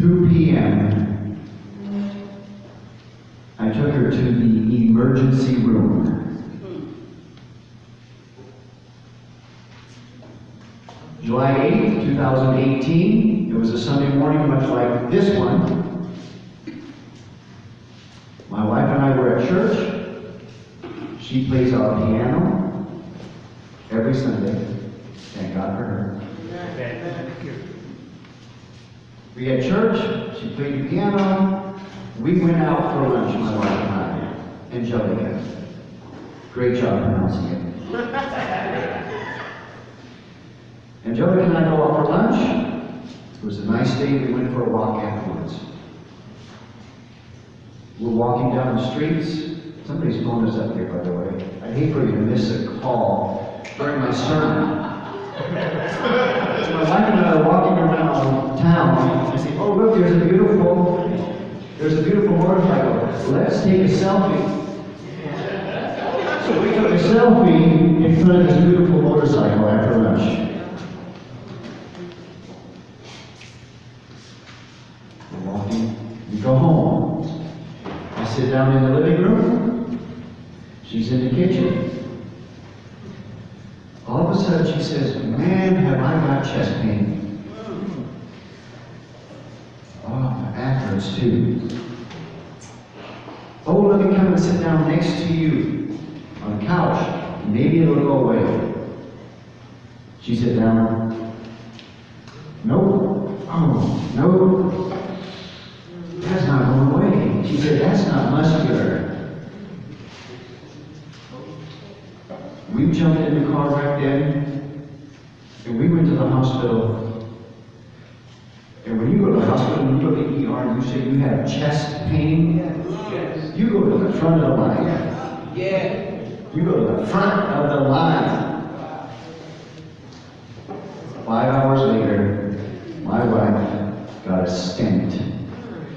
2 p.m., I took her to the emergency room. July 8th, 2018, it was a Sunday morning much like this one. My wife and I were at church. She plays our piano every Sunday. Thank God for her. We had church, she played the piano. We went out for lunch, my wife and I. Angelica. Great job pronouncing it. Angelica and I go out for lunch. It was a nice day. We went for a walk afterwards. We're walking down the streets. Somebody's phone is up here, by the way. I'd hate for you to miss a call during my sermon. So my wife and I are walking around town. I say, oh look, there's a beautiful motorcycle. Let's take a selfie. So we took a selfie in front of this beautiful motorcycle after lunch. We're walking, we go home. I sit down in the living room. She's in the kitchen. All of a sudden she says, man, have I got chest pain. Oh, my back hurts too. Oh, let me come and sit down next to you on the couch. Maybe it'll go away. She sat down. Nope. Oh, no. That's not going away. She said, that's not muscular. We jumped in the car right then, and we went to the hospital. And when you go to the hospital and you look at ER and you say you have chest pain, yes. You go to the front of the line. Yeah. You go to the front of the line. 5 hours later, my wife got a stent.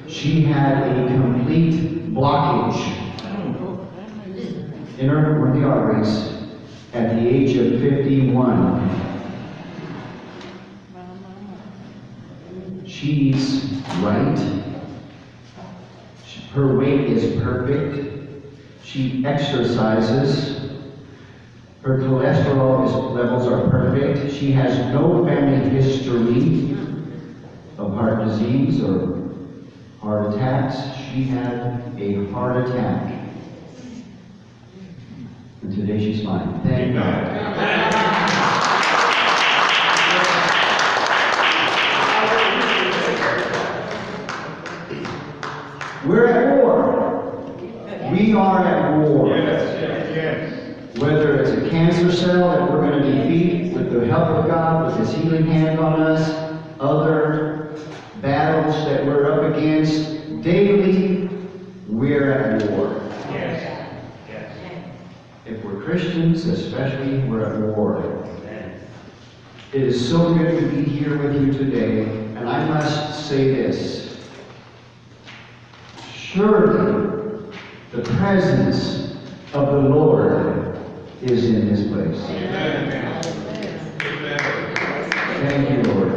She had a complete blockage in one of the arteries at the age of 51. She eats right. Her weight is perfect. She exercises. Her cholesterol levels are perfect. She has no family history of heart disease or heart attacks. She had a heart attack. And today she's fine. Thank God. We're at war. We are at war. Yes. Whether it's a cancer cell that we're going to defeat with the help of God, with His healing hand on us, other battles that we're up against daily, we're at war. Yes. If we're Christians, especially, we're at war. It is so good to be here with you today, and I must say this. Surely, the presence of the Lord is in this place. Amen. Thank you, Lord.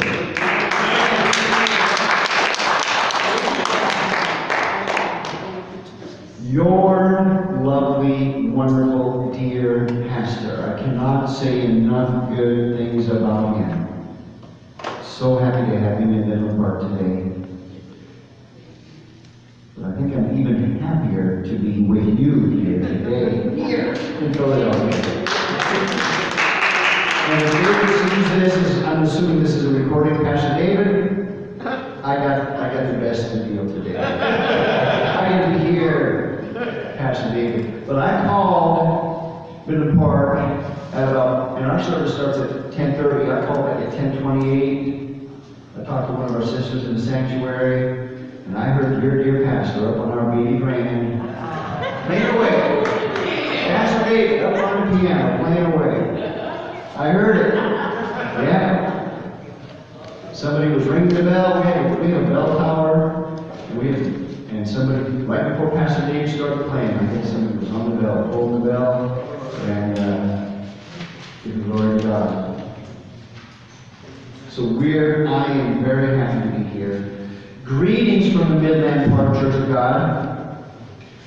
Your lovely, wonderful, dear pastor. I cannot say enough good things about him. So happy to have him in Midland Park today. But I think I'm even happier to be with you here today, here in Philadelphia. And if David sees this, I'm assuming this is a recording, Pastor David, I got the best of the deal today. I get to hear Pastor David. But I called Midland Park at about, and our service starts at 10:30. I called back at 10:28. I talked to one of our sisters in the sanctuary. And I heard your dear pastor up on our baby grand, playing away. Pastor David up on the piano, playing away. I heard it. Yeah. Somebody was ringing the bell. We had a bell tower. And somebody, right before Pastor Dave started playing, I think somebody was on the bell, holding the bell, and give glory to God. So I am very happy to be here. Greetings from the Midland Park Church of God.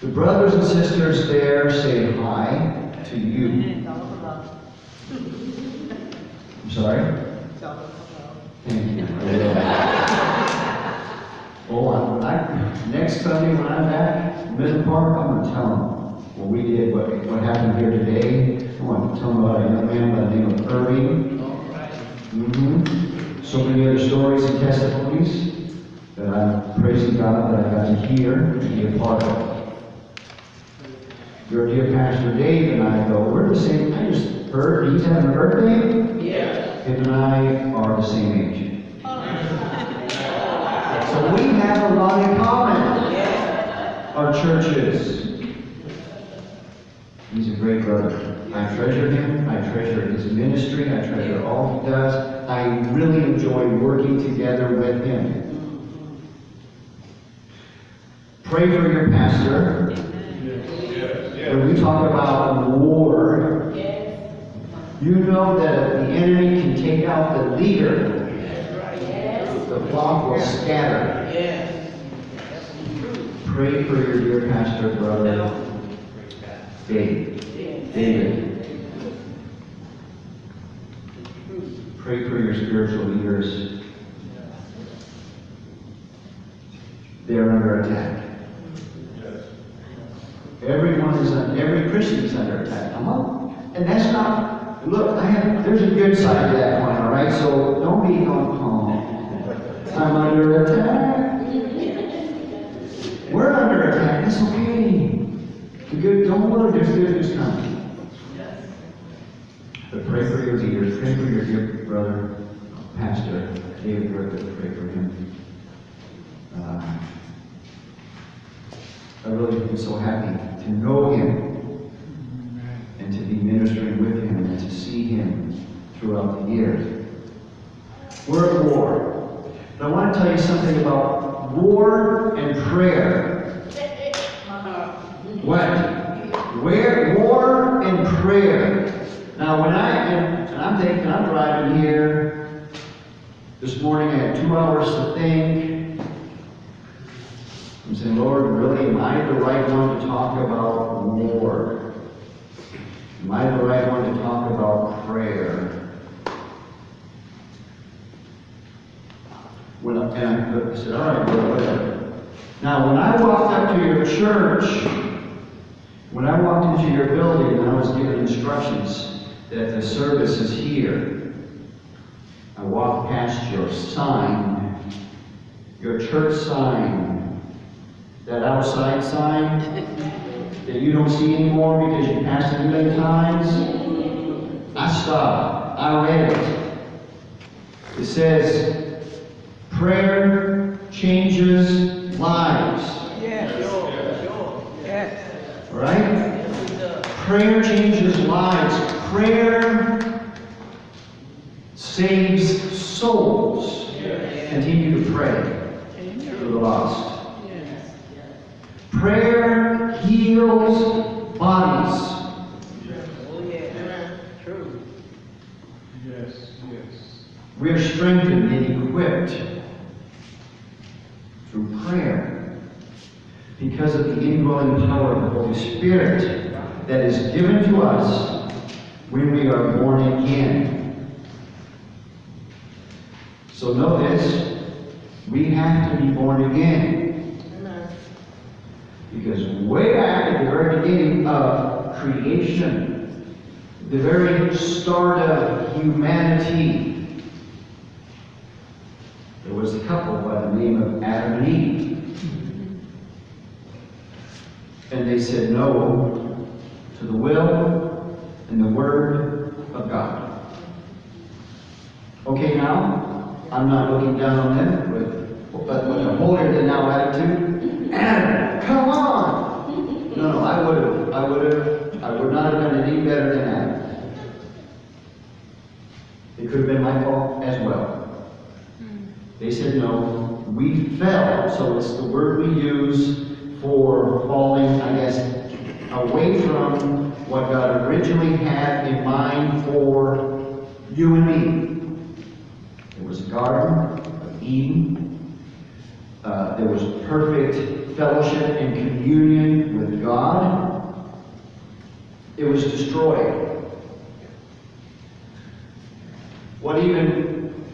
The brothers and sisters there say hi to you. I'm sorry? Thank you. Next Sunday when I'm back in Midland Park, I'm going to tell them what we did, what happened here today. I want to tell them about a young man by the name of Irving. So many other stories and testimonies that I'm praising God that I got to hear and be a part of. Your dear Pastor Dave and I, though, we're the same. I just heard he's having a birthday. Yes. Him and I are the same age. So we have a lot in common. Yes. Our churches. He's a great brother. I treasure him. I treasure his ministry. I treasure all he does. I really enjoy working together with him. Pray for your pastor. When we talk about war, you know that if the enemy can take out the leader, the flock will scatter. Pray for your dear pastor, brother David. Pray for your spiritual leaders. They're under attack. Every Christian is under attack. And that's not, look, there's a good side to that coin, all right? So don't be going, oh, I'm under attack. We're under attack. It's okay. Don't worry, there's good news coming. But pray for your leaders. Pray for your dear brother, Pastor David Griffith. Pray for him. I really am so happy to know him and to be ministering with him and to see him throughout the years. We're at war. But I want to tell you something about war and prayer. What? War and prayer. Now, I'm driving here this morning. I had 2 hours to think. I'm saying, Lord, really, am I the right one to talk about war? Am I the right one to talk about prayer? I said, all right, Lord, whatever. Now, when I walked up to your church, when I walked into your building and I was given instructions that the service is here, I walked past your sign, your church sign, that outside sign that you don't see anymore because you passed it a million times. I stopped. I read it. It says, prayer changes lives. Right? Prayer changes lives. Prayer saves souls. Continue to pray for the lost. Prayer heals bodies. True. Yes. We are strengthened and equipped through prayer because of the indwelling power of the Holy Spirit that is given to us when we are born again. So know this, we have to be born again. Because way back at the very beginning of creation, the very start of humanity, there was a couple by the name of Adam and Eve. And they said no to the will and the word of God. Okay, now, I'm not looking down on them with a holier-than-thou attitude. Adam, come on! No, I would not have done any better than Adam. It could have been my fault as well. They said no. We fell, so it's the word we use for falling, I guess, away from what God originally had in mind for you and me. It was a garden of Eden. there was perfect fellowship and communion with God, it was destroyed. What even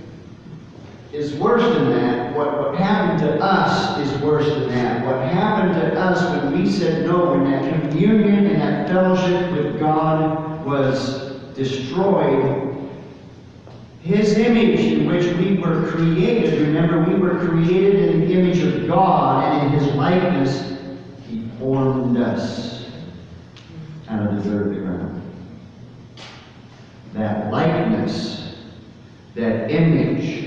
is worse than that, what happened to us is worse than that. What happened to us when we said no, when that communion and that fellowship with God was destroyed, His image in which we were created, remember, we were created in the image of God, and in His likeness, He formed us out of the dirt of the ground. That likeness, that image,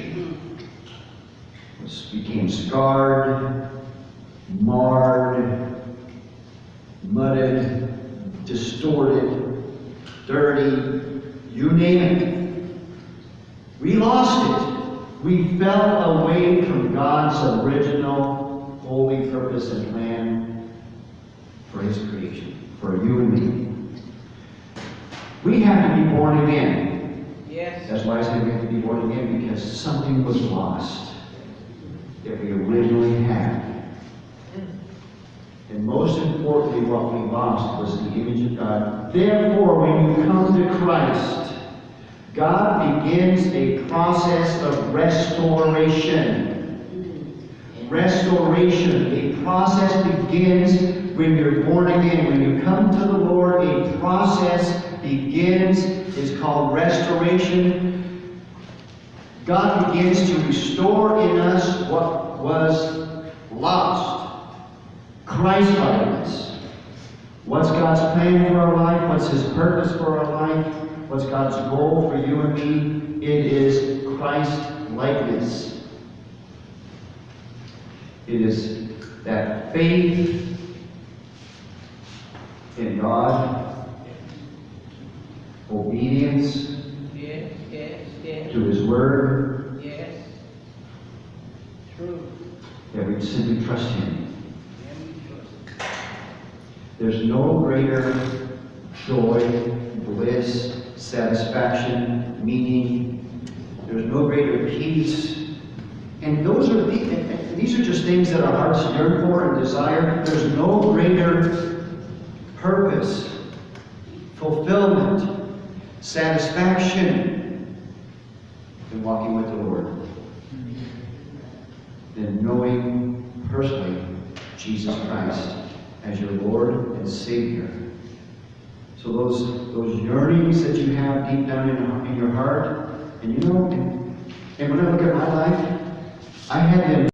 became scarred, marred, mudded, distorted, dirty, you name it. We lost it. We fell away from God's original holy purpose and plan for His creation, for you and me. We have to be born again. Yes. That's why I say we have to be born again, because something was lost that we originally had. And most importantly, what we lost was the image of God. Therefore, when you come to Christ, God begins a process of restoration. Restoration. A process begins when you're born again. When you come to the Lord, a process begins. It's called restoration. God begins to restore in us what was lost. Christ-likeness. What's God's plan for our life? What's His purpose for our life? What's God's goal for you and me? It is Christ-likeness. It is that faith in God, obedience to His Word, that we simply trust Him. There's no greater joy, bliss, satisfaction, meaning. There's no greater peace. And these are just things that our hearts yearn for and desire. There's no greater purpose, fulfillment, satisfaction than walking with the Lord, than knowing personally Jesus Christ as your Lord and Savior. So those yearnings that you have deep down in your heart, and you know, and when I look at my life, I had them